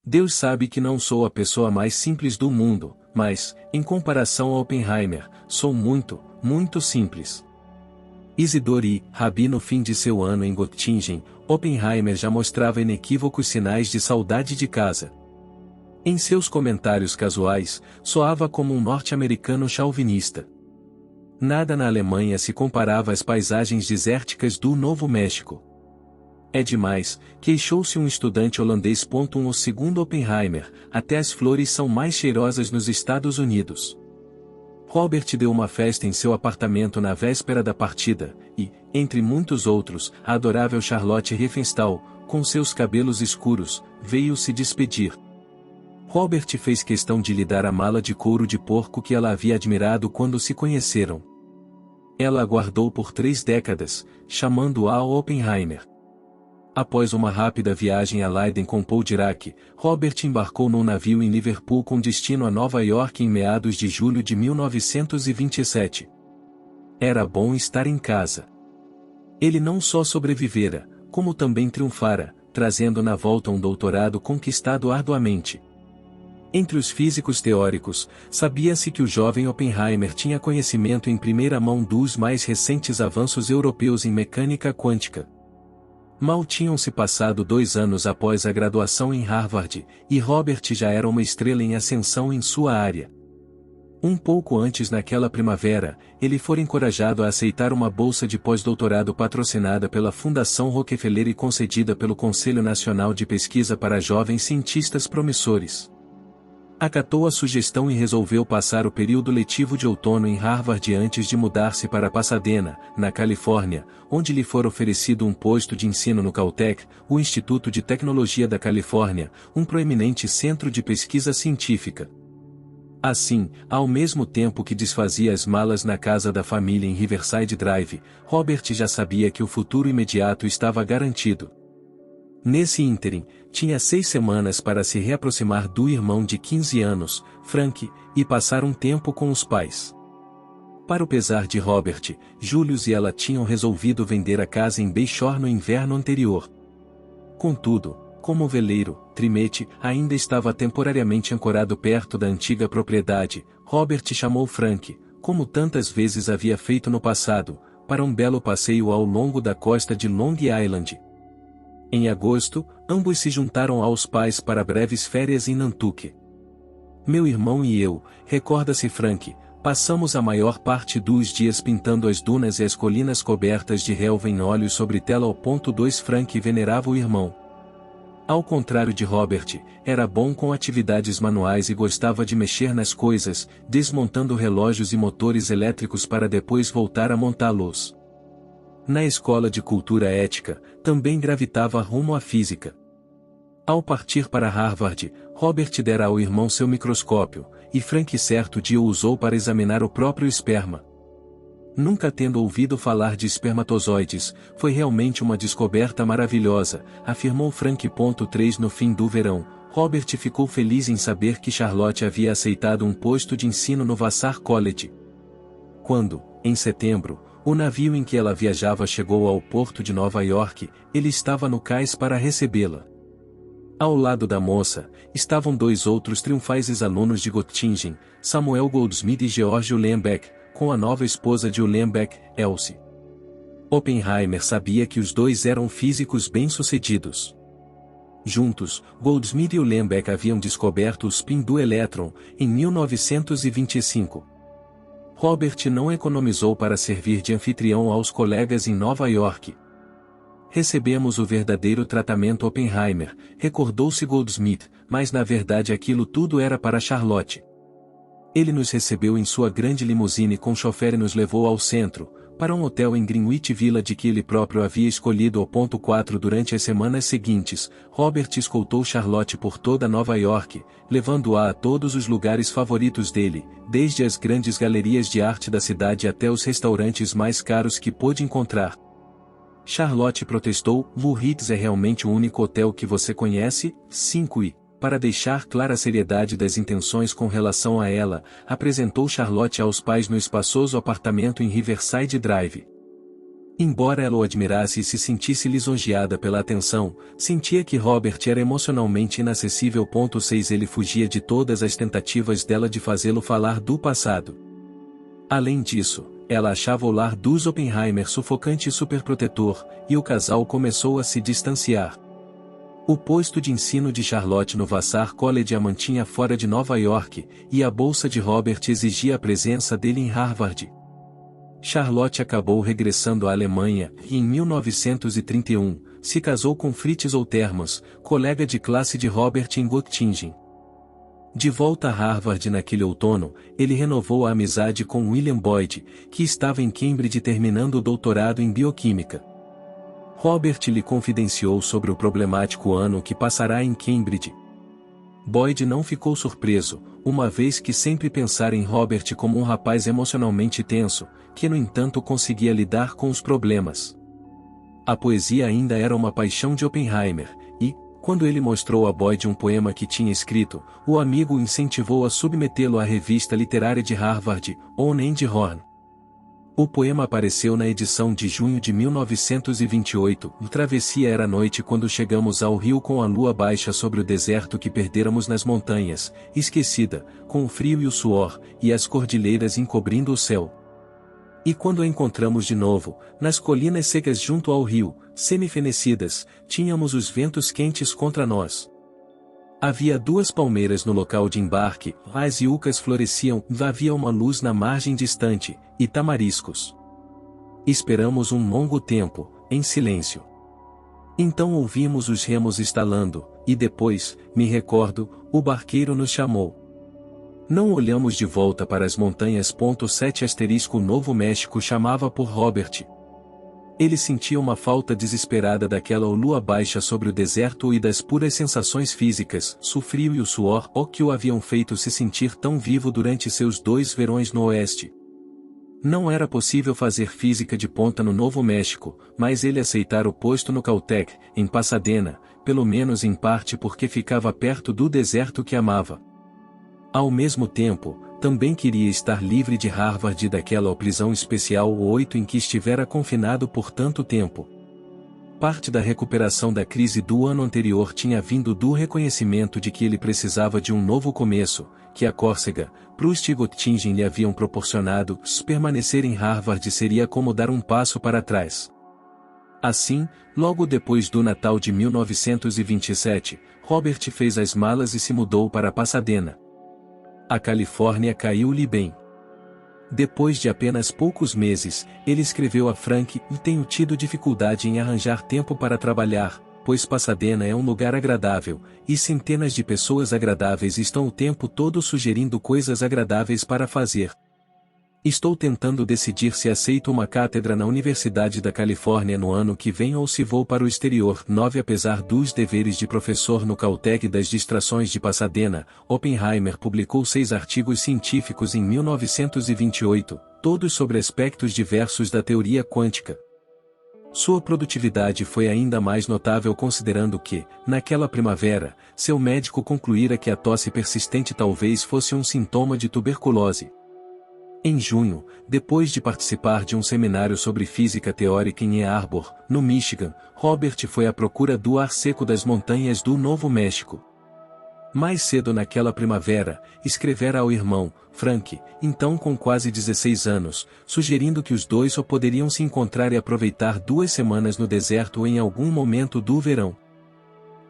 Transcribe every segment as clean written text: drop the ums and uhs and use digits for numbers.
Deus sabe que não sou a pessoa mais simples do mundo, mas, em comparação a Oppenheimer, sou muito, muito simples. Isidore e Rabi. No fim de seu ano em Göttingen, Oppenheimer já mostrava inequívocos sinais de saudade de casa. Em seus comentários casuais, soava como um norte-americano chauvinista. Nada na Alemanha se comparava às paisagens desérticas do Novo México. É demais, queixou-se um estudante holandês. O segundo Oppenheimer, até as flores são mais cheirosas nos Estados Unidos. Robert deu uma festa em seu apartamento na véspera da partida, e, entre muitos outros, a adorável Charlotte Riefenstahl, com seus cabelos escuros, veio se despedir. Robert fez questão de lhe dar a mala de couro de porco que ela havia admirado quando se conheceram. Ela aguardou por 3 décadas, chamando-a ao Oppenheimer. Após uma rápida viagem a Leiden com Paul Dirac, Robert embarcou num navio em Liverpool com destino a Nova York em meados de julho de 1927. Era bom estar em casa. Ele não só sobrevivera, como também triunfara, trazendo na volta um doutorado conquistado arduamente. Entre os físicos teóricos, sabia-se que o jovem Oppenheimer tinha conhecimento em primeira mão dos mais recentes avanços europeus em mecânica quântica. Mal tinham-se passado 2 anos após a graduação em Harvard, e Robert já era uma estrela em ascensão em sua área. Um pouco antes naquela primavera, ele fora encorajado a aceitar uma bolsa de pós-doutorado patrocinada pela Fundação Rockefeller e concedida pelo Conselho Nacional de Pesquisa para Jovens Cientistas Promissores. Acatou a sugestão e resolveu passar o período letivo de outono em Harvard antes de mudar-se para Pasadena, na Califórnia, onde lhe fora oferecido um posto de ensino no Caltech, o Instituto de Tecnologia da Califórnia, um proeminente centro de pesquisa científica. Assim, ao mesmo tempo que desfazia as malas na casa da família em Riverside Drive, Robert já sabia que o futuro imediato estava garantido. Nesse ínterim, tinha 6 semanas para se reaproximar do irmão de 15 anos, Frank, e passar um tempo com os pais. Para o pesar de Robert, Julius e ela tinham resolvido vender a casa em Bayshore no inverno anterior. Contudo, como o veleiro, Trimete, ainda estava temporariamente ancorado perto da antiga propriedade, Robert chamou Frank, como tantas vezes havia feito no passado, para um belo passeio ao longo da costa de Long Island. Em agosto, ambos se juntaram aos pais para breves férias em Nantucket. Meu irmão e eu, recorda-se Frank, passamos a maior parte dos dias pintando as dunas e as colinas cobertas de relva em óleo sobre tela. 2 Frank venerava o irmão. Ao contrário de Robert, era bom com atividades manuais e gostava de mexer nas coisas, desmontando relógios e motores elétricos para depois voltar a montá-los. Na escola de cultura ética, também gravitava rumo à física. Ao partir para Harvard, Robert dera ao irmão seu microscópio, e Frank certo dia o usou para examinar o próprio esperma. Nunca tendo ouvido falar de espermatozoides, foi realmente uma descoberta maravilhosa, afirmou Frank. 3 No fim do verão, Robert ficou feliz em saber que Charlotte havia aceitado um posto de ensino no Vassar College. Quando, em setembro, o navio em que ela viajava chegou ao porto de Nova York, ele estava no cais para recebê-la. Ao lado da moça, estavam 2 outros triunfais ex-alunos de Göttingen, Samuel Goldsmith e George Uhlenbeck, com a nova esposa de Uhlenbeck, Elsie. Oppenheimer sabia que os 2 eram físicos bem-sucedidos. Juntos, Goldsmith e Uhlenbeck haviam descoberto o spin do elétron, em 1925. Robert não economizou para servir de anfitrião aos colegas em Nova York. Recebemos o verdadeiro tratamento Oppenheimer, recordou-se Goldsmith, mas na verdade aquilo tudo era para Charlotte. Ele nos recebeu em sua grande limusine com chofer e nos levou ao centro, para um hotel em Greenwich Village que ele próprio havia escolhido. 4 Durante as semanas seguintes, Robert escoltou Charlotte por toda Nova York, levando-a a todos os lugares favoritos dele, desde as grandes galerias de arte da cidade até os restaurantes mais caros que pôde encontrar. Charlotte protestou: "O Ritz é realmente o único hotel que você conhece?" 5 E, para deixar clara a seriedade das intenções com relação a ela, apresentou Charlotte aos pais no espaçoso apartamento em Riverside Drive. Embora ela o admirasse e se sentisse lisonjeada pela atenção, sentia que Robert era emocionalmente inacessível. 6 Ele fugia de todas as tentativas dela de fazê-lo falar do passado. Além disso, ela achava o lar dos Oppenheimer sufocante e superprotetor, e o casal começou a se distanciar. O posto de ensino de Charlotte no Vassar College a mantinha fora de Nova York, e a bolsa de Robert exigia a presença dele em Harvard. Charlotte acabou regressando à Alemanha, e em 1931, se casou com Fritz Oltermans, colega de classe de Robert em Göttingen. De volta a Harvard naquele outono, ele renovou a amizade com William Boyd, que estava em Cambridge terminando o doutorado em bioquímica. Robert lhe confidenciou sobre o problemático ano que passará em Cambridge. Boyd não ficou surpreso, uma vez que sempre pensara em Robert como um rapaz emocionalmente tenso, que no entanto conseguia lidar com os problemas. A poesia ainda era uma paixão de Oppenheimer, e, quando ele mostrou a Boyd um poema que tinha escrito, o amigo o incentivou a submetê-lo à revista literária de Harvard, On and Horn. O poema apareceu na edição de junho de 1928. Travessia era noite quando chegamos ao rio com a lua baixa sobre o deserto que perdêramos nas montanhas, esquecida, com o frio e o suor, e as cordilheiras encobrindo o céu. E quando a encontramos de novo, nas colinas secas junto ao rio, semifenecidas, tínhamos os ventos quentes contra nós. Havia 2 palmeiras no local de embarque, as iucas floresciam, havia uma luz na margem distante, e tamariscos. Esperamos um longo tempo, em silêncio. Então ouvimos os remos estalando, e depois, me recordo, o barqueiro nos chamou. Não olhamos de volta para as montanhas. 7 Novo México chamava por Robert. Ele sentia uma falta desesperada daquela lua baixa sobre o deserto e das puras sensações físicas, o frio e o suor, que o haviam feito se sentir tão vivo durante seus 2 verões no oeste. Não era possível fazer física de ponta no Novo México, mas ele aceitara o posto no Caltech, em Pasadena, pelo menos em parte porque ficava perto do deserto que amava. Ao mesmo tempo, também queria estar livre de Harvard e daquela prisão especial 8 em que estivera confinado por tanto tempo. Parte da recuperação da crise do ano anterior tinha vindo do reconhecimento de que ele precisava de um novo começo, que a Córcega, Proust e Göttingen lhe haviam proporcionado. Permanecer em Harvard seria como dar um passo para trás. Assim, logo depois do Natal de 1927, Robert fez as malas e se mudou para Pasadena. A Califórnia caiu-lhe bem. Depois de apenas poucos meses, ele escreveu a Frank: "Tenho tido dificuldade em arranjar tempo para trabalhar, pois Pasadena é um lugar agradável, e centenas de pessoas agradáveis estão o tempo todo sugerindo coisas agradáveis para fazer. Estou tentando decidir se aceito uma cátedra na Universidade da Califórnia no ano que vem ou se vou para o exterior." 9 Apesar dos deveres de professor no Caltech e das distrações de Pasadena, Oppenheimer publicou 6 artigos científicos em 1928, todos sobre aspectos diversos da teoria quântica. Sua produtividade foi ainda mais notável considerando que, naquela primavera, seu médico concluíra que a tosse persistente talvez fosse um sintoma de tuberculose. Em junho, depois de participar de um seminário sobre física teórica em Ann Arbor, no Michigan, Robert foi à procura do ar seco das montanhas do Novo México. Mais cedo naquela primavera, escrevera ao irmão, Frank, então com quase 16 anos, sugerindo que os dois só poderiam se encontrar e aproveitar 2 semanas no deserto em algum momento do verão.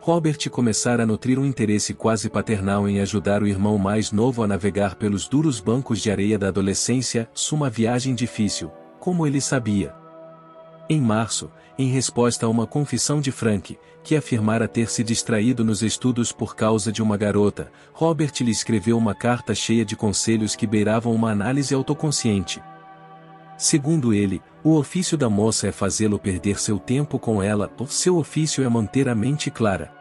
Robert começara a nutrir um interesse quase paternal em ajudar o irmão mais novo a navegar pelos duros bancos de areia da adolescência, uma viagem difícil, como ele sabia. Em março, em resposta a uma confissão de Frank, que afirmara ter se distraído nos estudos por causa de uma garota, Robert lhe escreveu uma carta cheia de conselhos que beiravam uma análise autoconsciente. Segundo ele, o ofício da moça é fazê-lo perder seu tempo com ela, ou seu ofício é manter a mente clara.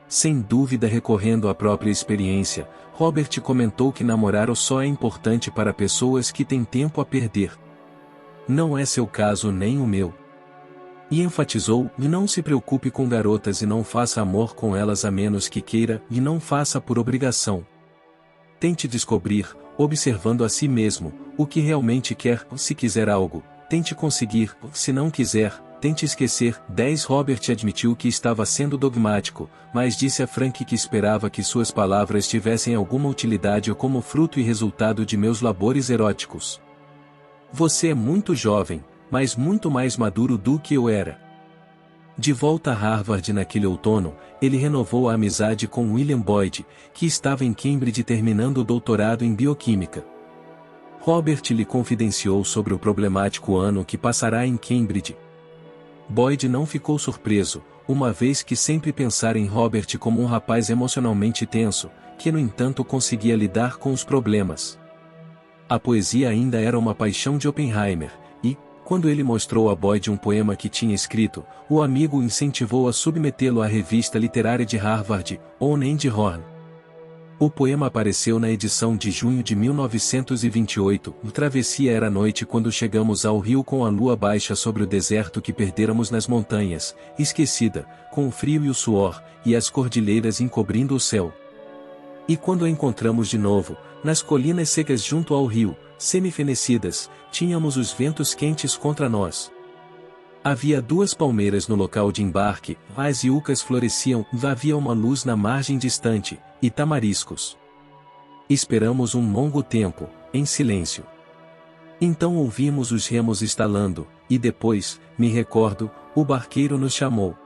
Sem dúvida, recorrendo à própria experiência, Robert comentou que namorar só é importante para pessoas que têm tempo a perder. Não é seu caso nem o meu. E enfatizou: não se preocupe com garotas e não faça amor com elas a menos que queira, e não faça por obrigação. Tente descobrir, observando a si mesmo, o que realmente quer. Se quiser algo, tente conseguir, se não quiser, tente esquecer. 10 Robert admitiu que estava sendo dogmático, mas disse a Frank que esperava que suas palavras tivessem alguma utilidade ou como fruto e resultado de meus labores eróticos. Você é muito jovem, mas muito mais maduro do que eu era. De volta a Harvard naquele outono, ele renovou a amizade com William Boyd, que estava em Cambridge terminando o doutorado em bioquímica. Robert lhe confidenciou sobre o problemático ano que passará em Cambridge. Boyd não ficou surpreso, uma vez que sempre pensara em Robert como um rapaz emocionalmente tenso, que no entanto conseguia lidar com os problemas. A poesia ainda era uma paixão de Oppenheimer, e, quando ele mostrou a Boyd um poema que tinha escrito, o amigo o incentivou a submetê-lo à revista literária de Harvard, On and Horn. O poema apareceu na edição de junho de 1928. Travessia era noite quando chegamos ao rio com a lua baixa sobre o deserto que perdêramos nas montanhas, esquecida, com o frio e o suor, e as cordilheiras encobrindo o céu. E quando a encontramos de novo, nas colinas secas junto ao rio, semifenecidas, tínhamos os ventos quentes contra nós. Havia 2 palmeiras no local de embarque, as iucas floresciam, havia uma luz na margem distante, e tamariscos. Esperamos um longo tempo, em silêncio. Então ouvimos os remos estalando, e depois, me recordo, o barqueiro nos chamou.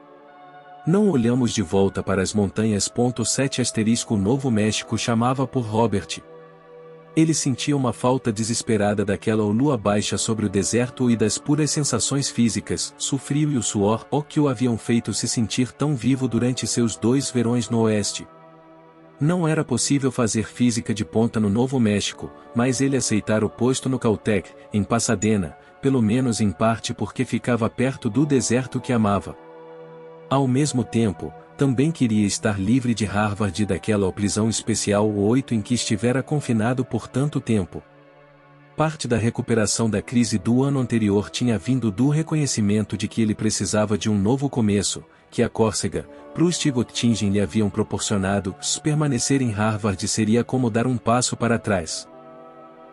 Não olhamos de volta para as montanhas. 7 Novo México chamava por Robert. Ele sentia uma falta desesperada daquela lua baixa sobre o deserto e das puras sensações físicas, o frio e o suor, que o haviam feito se sentir tão vivo durante seus 2 verões no oeste. Não era possível fazer física de ponta no Novo México, mas ele aceitara o posto no Caltech, em Pasadena, pelo menos em parte porque ficava perto do deserto que amava. Ao mesmo tempo, também queria estar livre de Harvard e daquela prisão especial 8 em que estivera confinado por tanto tempo. Parte da recuperação da crise do ano anterior tinha vindo do reconhecimento de que ele precisava de um novo começo, que a Córcega, Proust e Göttingen lhe haviam proporcionado. Permanecer em Harvard seria como dar um passo para trás.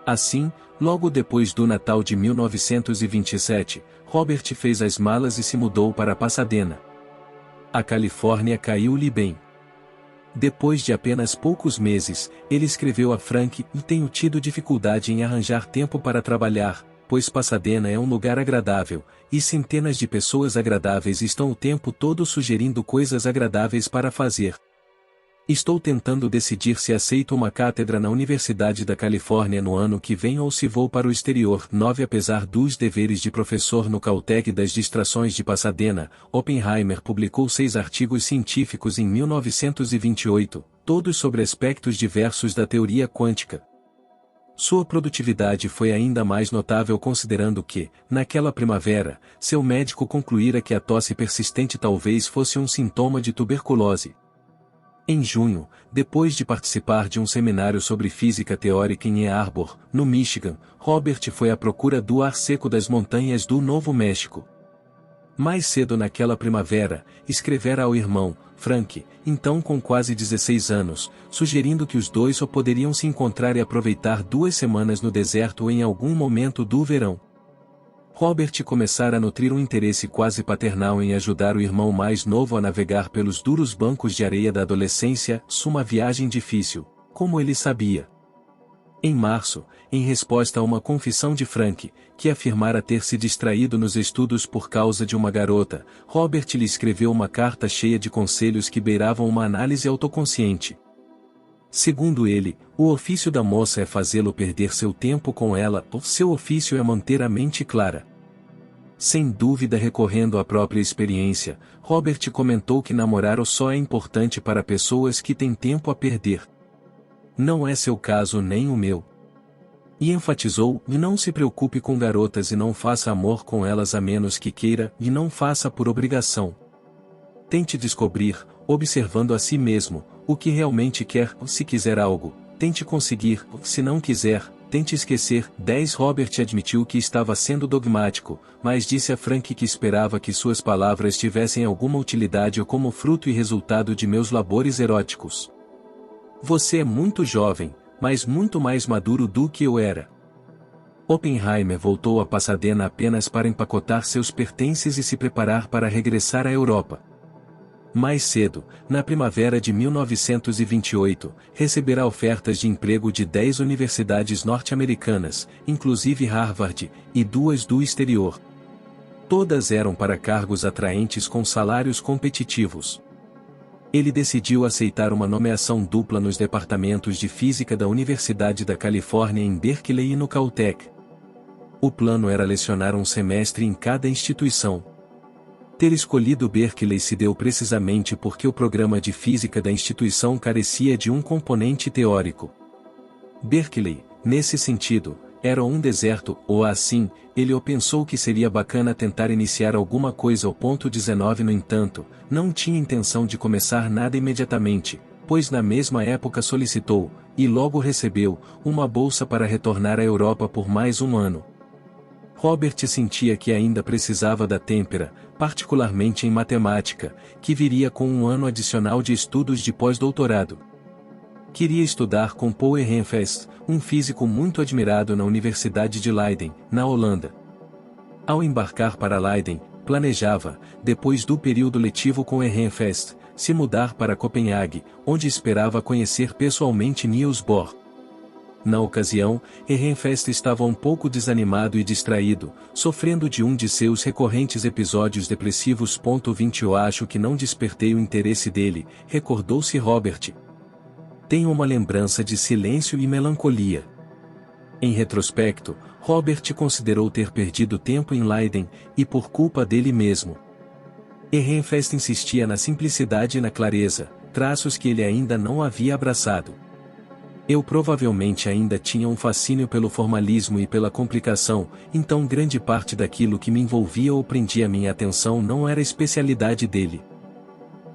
Assim, logo depois do Natal de 1927, Robert fez as malas e se mudou para Pasadena. A Califórnia caiu-lhe bem. Depois de apenas poucos meses, ele escreveu a Frank: tenho tido dificuldade em arranjar tempo para trabalhar, pois Pasadena é um lugar agradável, e centenas de pessoas agradáveis estão o tempo todo sugerindo coisas agradáveis para fazer. Estou tentando decidir se aceito uma cátedra na Universidade da Califórnia no ano que vem ou se vou para o exterior. 9 Apesar dos deveres de professor no Caltech e das distrações de Pasadena, Oppenheimer publicou 6 artigos científicos em 1928, todos sobre aspectos diversos da teoria quântica. Sua produtividade foi ainda mais notável considerando que, naquela primavera, seu médico concluíra que a tosse persistente talvez fosse um sintoma de tuberculose. Em junho, depois de participar de um seminário sobre física teórica em Ann Arbor, no Michigan, Robert foi à procura do ar seco das montanhas do Novo México. Mais cedo naquela primavera, escrevera ao irmão, Frank, então com quase 16 anos, sugerindo que os dois só poderiam se encontrar e aproveitar 2 semanas no deserto em algum momento do verão. Robert começara a nutrir um interesse quase paternal em ajudar o irmão mais novo a navegar pelos duros bancos de areia da adolescência, uma viagem difícil, como ele sabia. Em março, em resposta a uma confissão de Frank, que afirmara ter se distraído nos estudos por causa de uma garota, Robert lhe escreveu uma carta cheia de conselhos que beiravam uma análise autoconsciente. Segundo ele, o ofício da moça é fazê-lo perder seu tempo com ela, ou seu ofício é manter a mente clara. Sem dúvida, recorrendo à própria experiência, Robert comentou que namorar só é importante para pessoas que têm tempo a perder. Não é seu caso nem o meu. E enfatizou: não se preocupe com garotas e não faça amor com elas a menos que queira, e não faça por obrigação. Tente descobrir, observando a si mesmo, o que realmente quer. Se quiser algo, tente conseguir. Se não quiser, tente esquecer. 10 Robert admitiu que estava sendo dogmático, mas disse a Frank que esperava que suas palavras tivessem alguma utilidade ou como fruto e resultado de meus labores eróticos. Você é muito jovem, mas muito mais maduro do que eu era. Oppenheimer voltou a Pasadena apenas para empacotar seus pertences e se preparar para regressar à Europa. Mais cedo, na primavera de 1928, receberá ofertas de emprego de 10 universidades norte-americanas, inclusive Harvard, e 2 do exterior. Todas eram para cargos atraentes com salários competitivos. Ele decidiu aceitar uma nomeação dupla nos departamentos de Física da Universidade da Califórnia em Berkeley e no Caltech. O plano era lecionar um semestre em cada instituição. Ter escolhido Berkeley se deu precisamente porque o programa de física da instituição carecia de um componente teórico. Berkeley, nesse sentido, era um deserto, ou assim, ele pensou que seria bacana tentar iniciar alguma coisa ao ponto 19. No entanto, não tinha intenção de começar nada imediatamente, pois na mesma época solicitou, e logo recebeu, uma bolsa para retornar à Europa por mais um ano. Robert sentia que ainda precisava da têmpera, particularmente em matemática, que viria com um ano adicional de estudos de pós-doutorado. Queria estudar com Paul Ehrenfest, um físico muito admirado na Universidade de Leiden, na Holanda. Ao embarcar para Leiden, planejava, depois do período letivo com Ehrenfest, se mudar para Copenhague, onde esperava conhecer pessoalmente Niels Bohr. Na ocasião, Ehrenfest estava um pouco desanimado e distraído, sofrendo de um de seus recorrentes episódios depressivos. 20 Eu acho que não despertei o interesse dele, recordou-se Robert. Tenho uma lembrança de silêncio e melancolia. Em retrospecto, Robert considerou ter perdido tempo em Leiden, e por culpa dele mesmo. Ehrenfest insistia na simplicidade e na clareza, traços que ele ainda não havia abraçado. Eu provavelmente ainda tinha um fascínio pelo formalismo e pela complicação, então grande parte daquilo que me envolvia ou prendia minha atenção não era especialidade dele.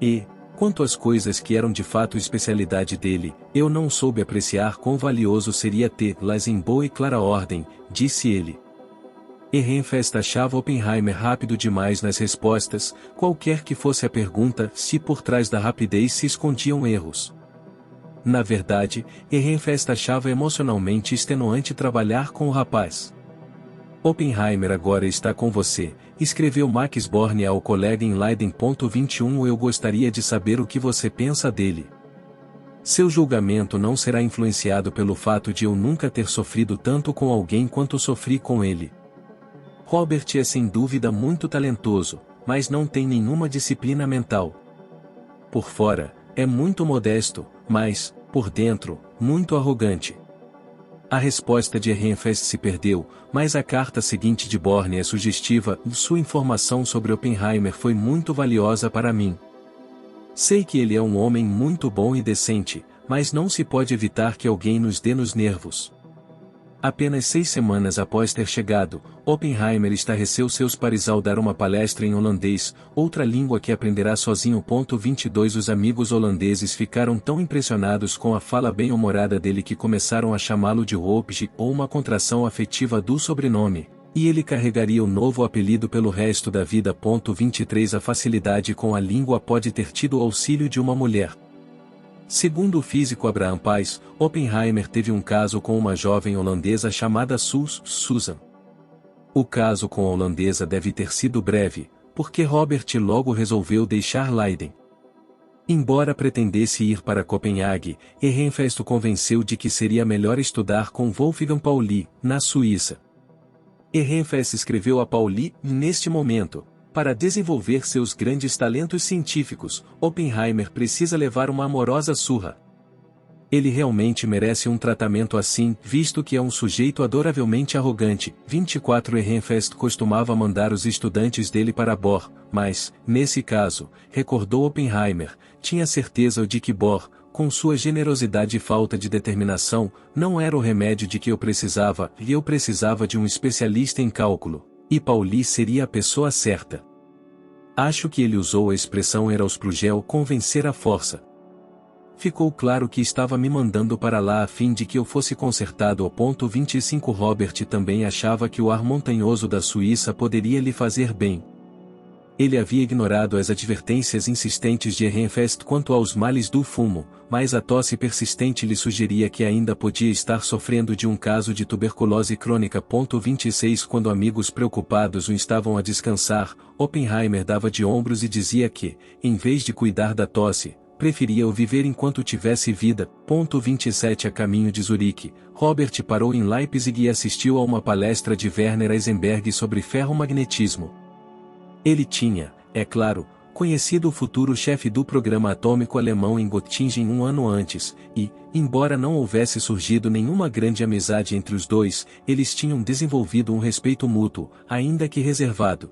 E, quanto às coisas que eram de fato especialidade dele, eu não soube apreciar quão valioso seria tê-las em boa e clara ordem, disse ele. Ehrenfest achava Oppenheimer rápido demais nas respostas, qualquer que fosse a pergunta, se por trás da rapidez se escondiam erros. Na verdade, Ehrenfest achava emocionalmente extenuante trabalhar com o rapaz. Oppenheimer agora está com você, escreveu Max Born ao colega em Leiden. 21 Eu gostaria de saber o que você pensa dele. Seu julgamento não será influenciado pelo fato de eu nunca ter sofrido tanto com alguém quanto sofri com ele. Robert é sem dúvida muito talentoso, mas não tem nenhuma disciplina mental. Por fora, é muito modesto, mas, por dentro, muito arrogante. A resposta de Ehrenfest se perdeu, mas a carta seguinte de Born é sugestiva. Sua informação sobre Oppenheimer foi muito valiosa para mim. Sei que ele é um homem muito bom e decente, mas não se pode evitar que alguém nos dê nos nervos. Apenas 6 semanas após ter chegado, Oppenheimer estarreceu seus pares ao dar uma palestra em holandês, outra língua que aprenderá sozinho. 22 Os amigos holandeses ficaram tão impressionados com a fala bem-humorada dele que começaram a chamá-lo de Hoopje, ou uma contração afetiva do sobrenome, e ele carregaria o novo apelido pelo resto da vida. 23 A facilidade com a língua pode ter tido o auxílio de uma mulher. Segundo o físico Abraham Pais, Oppenheimer teve um caso com uma jovem holandesa chamada Susan. O caso com a holandesa deve ter sido breve, porque Robert logo resolveu deixar Leiden. Embora pretendesse ir para Copenhague, Ehrenfest o convenceu de que seria melhor estudar com Wolfgang Pauli, na Suíça. Ehrenfest escreveu a Pauli, neste momento: para desenvolver seus grandes talentos científicos, Oppenheimer precisa levar uma amorosa surra. Ele realmente merece um tratamento assim, visto que é um sujeito adoravelmente arrogante. 24 Ehrenfest costumava mandar os estudantes dele para Bohr, mas, nesse caso, recordou Oppenheimer, tinha certeza de que Bohr, com sua generosidade e falta de determinação, não era o remédio de que eu precisava, e eu precisava de um especialista em cálculo. E Pauli seria a pessoa certa. Acho que ele usou a expressão Erausplugel convencer à força. Ficou claro que estava me mandando para lá a fim de que eu fosse consertado ao 25 Robert também achava que o ar montanhoso da Suíça poderia lhe fazer bem. Ele havia ignorado as advertências insistentes de Ehrenfest quanto aos males do fumo, mas a tosse persistente lhe sugeria que ainda podia estar sofrendo de um caso de tuberculose crônica. 26 Quando amigos preocupados o instavam a descansar, Oppenheimer dava de ombros e dizia que, em vez de cuidar da tosse, preferia o viver enquanto tivesse vida. 27 A caminho de Zurique, Robert parou em Leipzig e assistiu a uma palestra de Werner Heisenberg sobre ferromagnetismo. Ele tinha, é claro, conhecido o futuro chefe do programa atômico alemão em Göttingen um ano antes, e, embora não houvesse surgido nenhuma grande amizade entre os dois, eles tinham desenvolvido um respeito mútuo, ainda que reservado.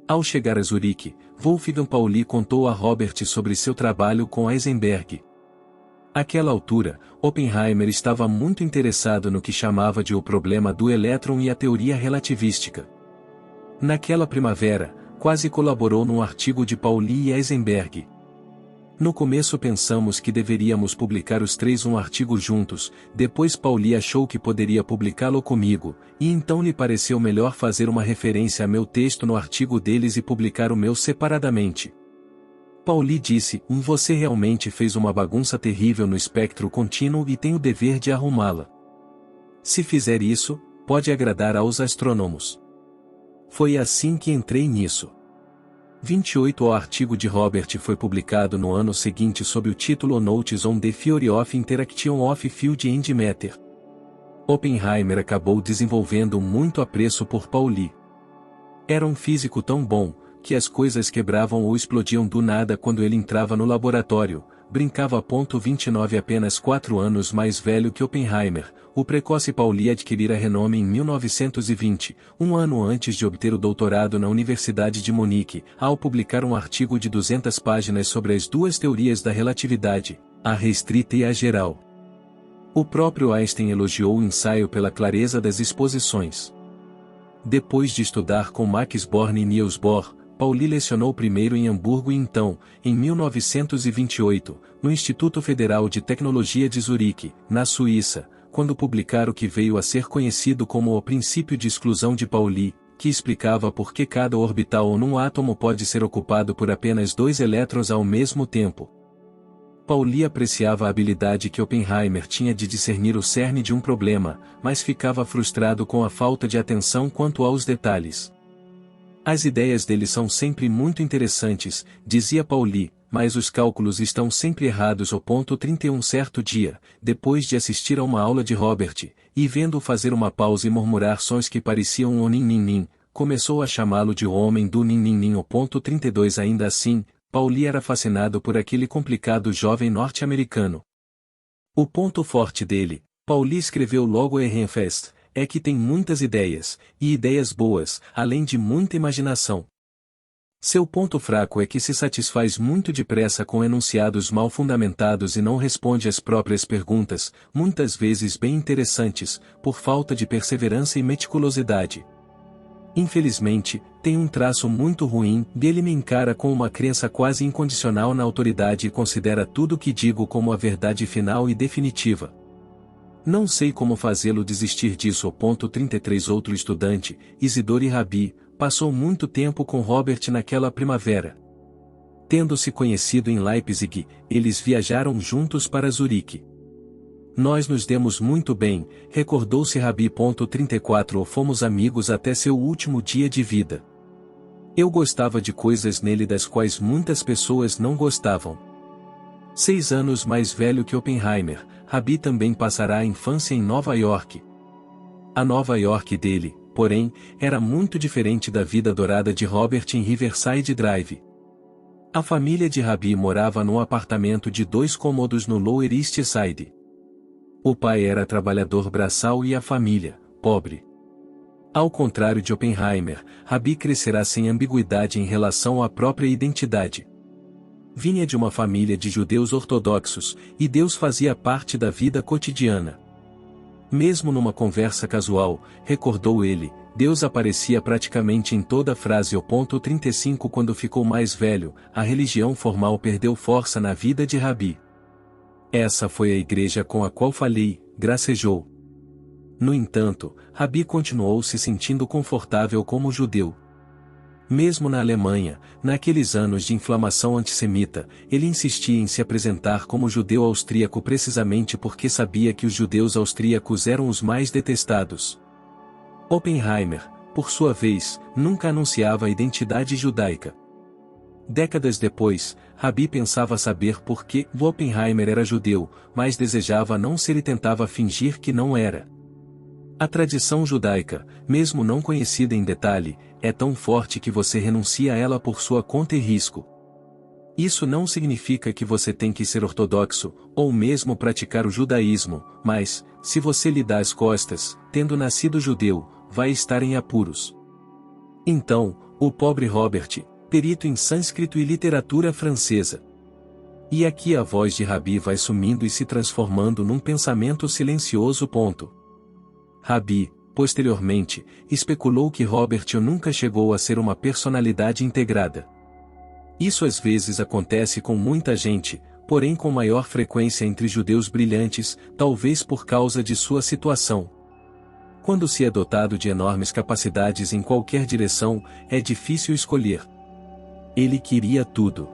Ao chegar a Zurique, Wolfgang Pauli contou a Robert sobre seu trabalho com Heisenberg. Àquela altura, Oppenheimer estava muito interessado no que chamava de o problema do elétron e a teoria relativística. Naquela primavera, quase colaborou num artigo de Pauli e Heisenberg. No começo pensamos que deveríamos publicar os três um artigo juntos, depois Pauli achou que poderia publicá-lo comigo, e então lhe pareceu melhor fazer uma referência a meu texto no artigo deles e publicar o meu separadamente. Pauli disse: Você realmente fez uma bagunça terrível no espectro contínuo e tem o dever de arrumá-la. Se fizer isso, pode agradar aos astrônomos. Foi assim que entrei nisso. 28 O artigo de Robert foi publicado no ano seguinte sob o título Notes on the Theory of Interaction of Field and Matter. Oppenheimer acabou desenvolvendo muito apreço por Pauli. Era um físico tão bom, que as coisas quebravam ou explodiam do nada quando ele entrava no laboratório, brincava. 29 Apenas 4 anos mais velho que Oppenheimer, o precoce Pauli adquirira renome em 1920, um ano antes de obter o doutorado na Universidade de Munique, ao publicar um artigo de 200 páginas sobre as duas teorias da relatividade, a restrita e a geral. O próprio Einstein elogiou o ensaio pela clareza das exposições. Depois de estudar com Max Born e Niels Bohr, Pauli lecionou primeiro em Hamburgo e então, em 1928, no Instituto Federal de Tecnologia de Zurique, na Suíça, quando publicar o que veio a ser conhecido como o princípio de exclusão de Pauli, que explicava por que cada orbital ou num átomo pode ser ocupado por apenas 2 elétrons ao mesmo tempo. Pauli apreciava a habilidade que Oppenheimer tinha de discernir o cerne de um problema, mas ficava frustrado com a falta de atenção quanto aos detalhes. As ideias dele são sempre muito interessantes, dizia Pauli, mas os cálculos estão sempre errados. 31 Certo dia, depois de assistir a uma aula de Robert, e vendo-o fazer uma pausa e murmurar sons que pareciam um nin-nin-nin, começou a chamá-lo de o homem do nin-nin-nin. 32 Ainda assim, Pauli era fascinado por aquele complicado jovem norte-americano. O ponto forte dele, Pauli escreveu logo a Ehrenfest, é que tem muitas ideias, e ideias boas, além de muita imaginação. Seu ponto fraco é que se satisfaz muito depressa com enunciados mal fundamentados e não responde às próprias perguntas, muitas vezes bem interessantes, por falta de perseverança e meticulosidade. Infelizmente, tem um traço muito ruim, ele me encara com uma crença quase incondicional na autoridade e considera tudo o que digo como a verdade final e definitiva. Não sei como fazê-lo desistir disso. 33 Outro estudante, Isidore Rabi, passou muito tempo com Robert naquela primavera. Tendo-se conhecido em Leipzig, eles viajaram juntos para Zurique. Nós nos demos muito bem, recordou-se Rabi. 34 Fomos amigos até seu último dia de vida. Eu gostava de coisas nele das quais muitas pessoas não gostavam. 6 anos mais velho que Oppenheimer, Rabi também passará a infância em Nova York. A Nova York dele, porém, era muito diferente da vida dourada de Robert em Riverside Drive. A família de Rabi morava num apartamento de 2 cômodos no Lower East Side. O pai era trabalhador braçal e a família, pobre. Ao contrário de Oppenheimer, Rabi crescerá sem ambiguidade em relação à própria identidade. Vinha de uma família de judeus ortodoxos, e Deus fazia parte da vida cotidiana. Mesmo numa conversa casual, recordou ele, Deus aparecia praticamente em toda frase. 35 Quando ficou mais velho, a religião formal perdeu força na vida de Rabi. Essa foi a igreja com a qual falei, gracejou. No entanto, Rabi continuou se sentindo confortável como judeu. Mesmo na Alemanha, naqueles anos de inflamação antissemita, ele insistia em se apresentar como judeu austríaco precisamente porque sabia que os judeus austríacos eram os mais detestados. Oppenheimer, por sua vez, nunca anunciava a identidade judaica. Décadas depois, Rabi pensava saber por que Oppenheimer era judeu, mas desejava não ser e tentava fingir que não era. A tradição judaica, mesmo não conhecida em detalhe, é tão forte que você renuncia a ela por sua conta e risco. Isso não significa que você tem que ser ortodoxo, ou mesmo praticar o judaísmo, mas, se você lhe dá as costas, tendo nascido judeu, vai estar em apuros. Então, o pobre Robert, perito em sânscrito e literatura francesa. E aqui a voz de Rabi vai sumindo e se transformando num pensamento silencioso. Rabi, posteriormente, especulou que Robert nunca chegou a ser uma personalidade integrada. Isso às vezes acontece com muita gente, porém com maior frequência entre judeus brilhantes, talvez por causa de sua situação. Quando se é dotado de enormes capacidades em qualquer direção, é difícil escolher. Ele queria tudo.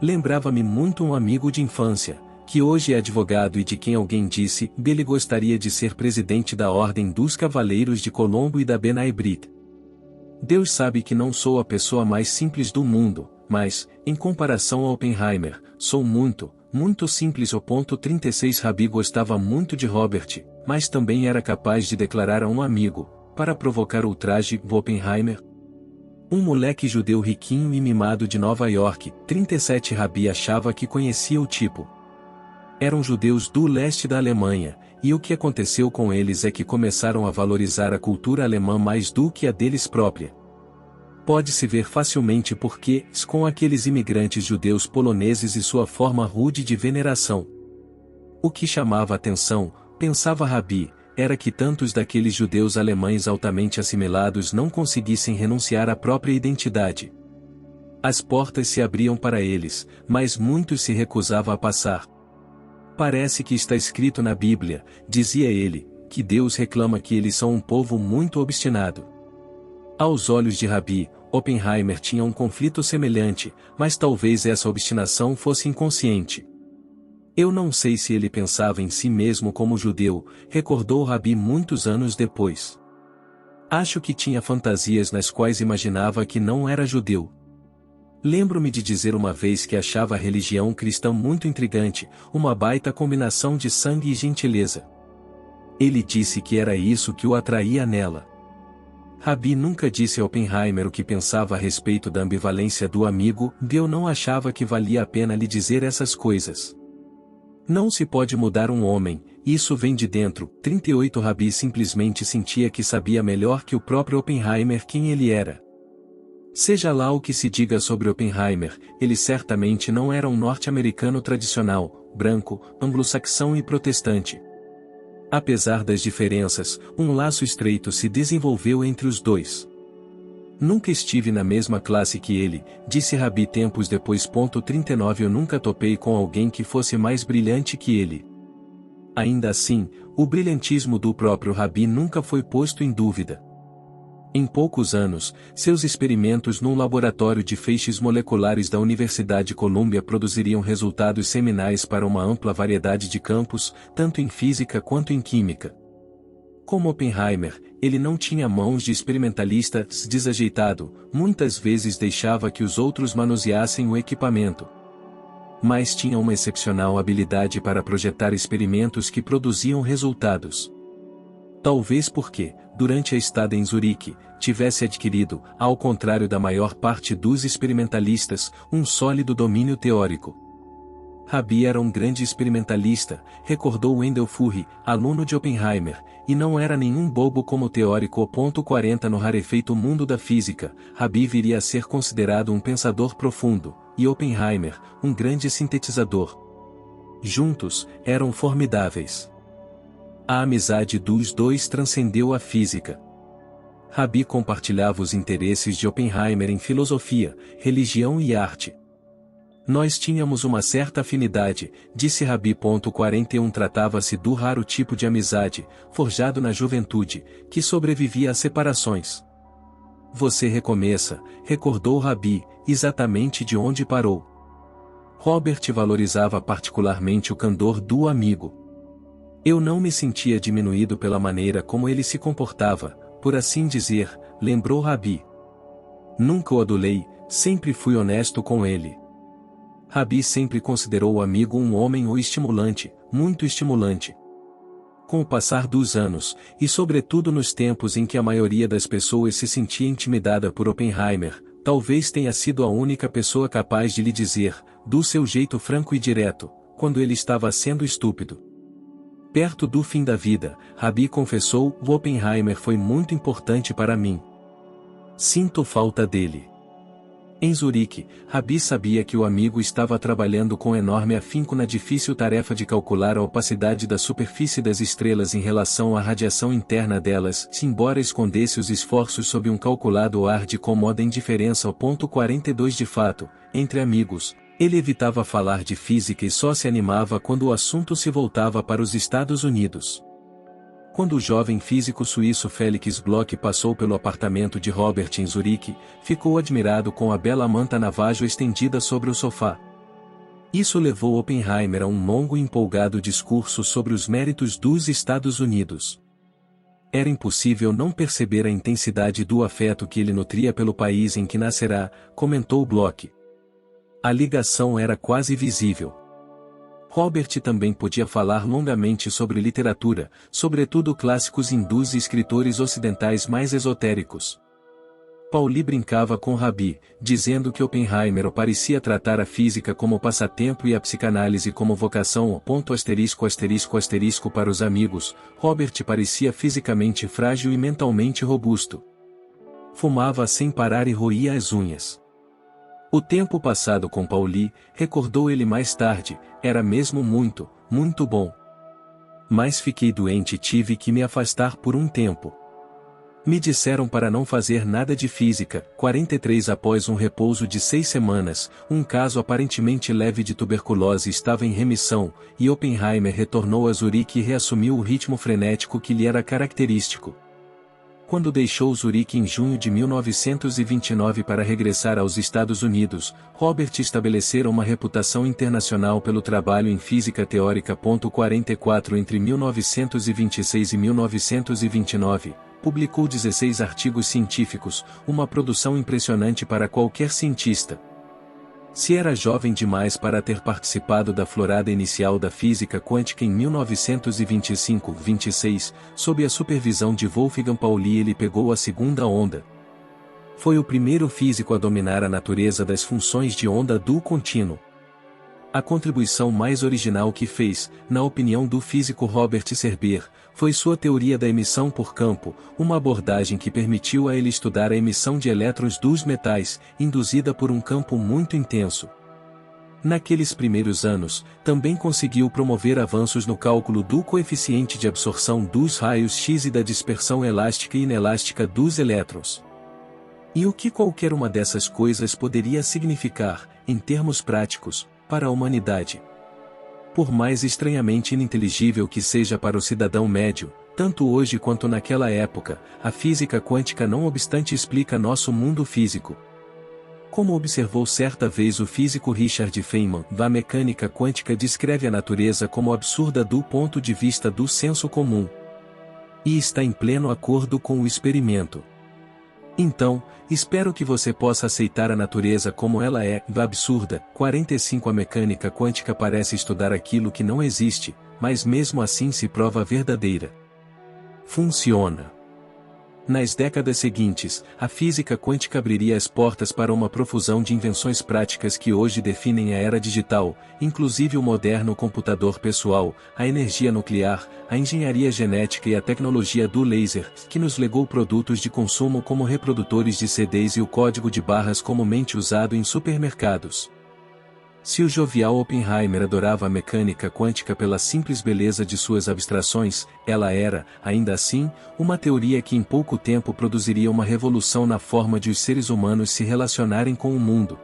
Lembrava-me muito um amigo de infância, que hoje é advogado e de quem alguém disse que ele gostaria de ser presidente da Ordem dos Cavaleiros de Colombo e da B'nai B'rith. Deus sabe que não sou a pessoa mais simples do mundo, mas, em comparação a Oppenheimer, sou muito, muito simples. 36 Rabi gostava muito de Robert, mas também era capaz de declarar a um amigo, para provocar ultraje, Oppenheimer. Um moleque judeu riquinho e mimado de Nova York, 37 Rabi achava que conhecia o tipo. Eram judeus do leste da Alemanha, e o que aconteceu com eles é que começaram a valorizar a cultura alemã mais do que a deles própria. Pode-se ver facilmente porque, com aqueles imigrantes judeus poloneses e sua forma rude de veneração. O que chamava atenção, pensava Rabi, era que tantos daqueles judeus alemães altamente assimilados não conseguissem renunciar à própria identidade. As portas se abriam para eles, mas muitos se recusavam a passar. Parece que está escrito na Bíblia, dizia ele, que Deus reclama que eles são um povo muito obstinado. Aos olhos de Rabi, Oppenheimer tinha um conflito semelhante, mas talvez essa obstinação fosse inconsciente. Eu não sei se ele pensava em si mesmo como judeu, recordou Rabi muitos anos depois. Acho que tinha fantasias nas quais imaginava que não era judeu. Lembro-me de dizer uma vez que achava a religião cristã muito intrigante, uma baita combinação de sangue e gentileza. Ele disse que era isso que o atraía nela. Rabi nunca disse a Oppenheimer o que pensava a respeito da ambivalência do amigo, e eu não achava que valia a pena lhe dizer essas coisas. Não se pode mudar um homem, isso vem de dentro. 38 Rabi simplesmente sentia que sabia melhor que o próprio Oppenheimer quem ele era. Seja lá o que se diga sobre Oppenheimer, ele certamente não era um norte-americano tradicional, branco, anglo-saxão e protestante. Apesar das diferenças, um laço estreito se desenvolveu entre os dois. Nunca estive na mesma classe que ele, disse Rabi tempos depois. 39 Eu nunca topei com alguém que fosse mais brilhante que ele. Ainda assim, o brilhantismo do próprio Rabi nunca foi posto em dúvida. Em poucos anos, seus experimentos num laboratório de feixes moleculares da Universidade Columbia produziriam resultados seminais para uma ampla variedade de campos, tanto em física quanto em química. Como Oppenheimer, ele não tinha mãos de experimentalista desajeitado, muitas vezes deixava que os outros manuseassem o equipamento. Mas tinha uma excepcional habilidade para projetar experimentos que produziam resultados. Talvez porque, durante a estada em Zurique, tivesse adquirido, ao contrário da maior parte dos experimentalistas, um sólido domínio teórico. Rabi era um grande experimentalista, recordou Wendell Furry, aluno de Oppenheimer, e não era nenhum bobo como teórico. 40 No rarefeito mundo da física, Rabi viria a ser considerado um pensador profundo, e Oppenheimer, um grande sintetizador. Juntos, eram formidáveis. A amizade dos dois transcendeu a física. Rabi compartilhava os interesses de Oppenheimer em filosofia, religião e arte. Nós tínhamos uma certa afinidade, disse Rabi. 41 Tratava-se do raro tipo de amizade, forjado na juventude, que sobrevivia a separações. você recomeça, recordou Rabi, exatamente de onde parou. Robert valorizava particularmente o candor do amigo. Eu não me sentia diminuído pela maneira como ele se comportava, por assim dizer, lembrou Rabi. Nunca o adulei, sempre fui honesto com ele. Rabi sempre considerou o amigo um homem estimulante, muito estimulante. Com o passar dos anos, e sobretudo nos tempos em que a maioria das pessoas se sentia intimidada por Oppenheimer, talvez tenha sido a única pessoa capaz de lhe dizer, do seu jeito franco e direto, quando ele estava sendo estúpido. Perto do fim da vida, Rabi confessou: Oppenheimer foi muito importante para mim. Sinto falta dele. Em Zurique, Rabi sabia que o amigo estava trabalhando com enorme afinco na difícil tarefa de calcular a opacidade da superfície das estrelas em relação à radiação interna delas, embora escondesse os esforços sob um calculado ar de cómoda indiferença ao ponto 42 de fato, entre amigos, ele evitava falar de física e só se animava quando o assunto se voltava para os Estados Unidos. Quando o jovem físico suíço Felix Bloch passou pelo apartamento de Robert em Zurique, ficou admirado com a bela manta navajo estendida sobre o sofá. Isso levou Oppenheimer a um longo e empolgado discurso sobre os méritos dos Estados Unidos. Era impossível não perceber a intensidade do afeto que ele nutria pelo país em que nascerá, comentou Bloch. A ligação era quase visível. Robert também podia falar longamente sobre literatura, sobretudo clássicos hindus e escritores ocidentais mais esotéricos. Pauli brincava com Rabi, dizendo que Oppenheimer parecia tratar a física como passatempo e a psicanálise como vocação. Para os amigos, Robert parecia fisicamente frágil e mentalmente robusto. Fumava sem parar e roía as unhas. O tempo passado com Pauli, recordou ele mais tarde, era mesmo muito, muito bom. Mas fiquei doente e tive que me afastar por um tempo. Me disseram para não fazer nada de física. 43 Após um repouso de 6 semanas, um caso aparentemente leve de tuberculose estava em remissão, e Oppenheimer retornou a Zurique e reassumiu o ritmo frenético que lhe era característico. Quando deixou Zurique em junho de 1929 para regressar aos Estados Unidos, Robert estabelecera uma reputação internacional pelo trabalho em física teórica. 44 Entre 1926 e 1929, publicou 16 artigos científicos, uma produção impressionante para qualquer cientista. Se era jovem demais para ter participado da florada inicial da física quântica em 1925-26, sob a supervisão de Wolfgang Pauli, ele pegou a segunda onda. Foi o primeiro físico a dominar a natureza das funções de onda do contínuo. A contribuição mais original que fez, na opinião do físico Robert Serber, foi sua teoria da emissão por campo, uma abordagem que permitiu a ele estudar a emissão de elétrons dos metais, induzida por um campo muito intenso. Naqueles primeiros anos, também conseguiu promover avanços no cálculo do coeficiente de absorção dos raios X e da dispersão elástica e inelástica dos elétrons. E o que qualquer uma dessas coisas poderia significar, em termos práticos, para a humanidade? Por mais estranhamente ininteligível que seja para o cidadão médio, tanto hoje quanto naquela época, a física quântica não obstante explica nosso mundo físico. Como observou certa vez o físico Richard Feynman, a mecânica quântica descreve a natureza como absurda do ponto de vista do senso comum. E está em pleno acordo com o experimento. Então, espero que você possa aceitar a natureza como ela é, absurda. 45 A mecânica quântica parece estudar aquilo que não existe, mas mesmo assim se prova verdadeira. Funciona. Nas décadas seguintes, a física quântica abriria as portas para uma profusão de invenções práticas que hoje definem a era digital, inclusive o moderno computador pessoal, a energia nuclear, a engenharia genética e a tecnologia do laser, que nos legou produtos de consumo como reprodutores de CDs e o código de barras comumente usado em supermercados. Se o jovial Oppenheimer adorava a mecânica quântica pela simples beleza de suas abstrações, ela era, ainda assim, uma teoria que em pouco tempo produziria uma revolução na forma de os seres humanos se relacionarem com o mundo.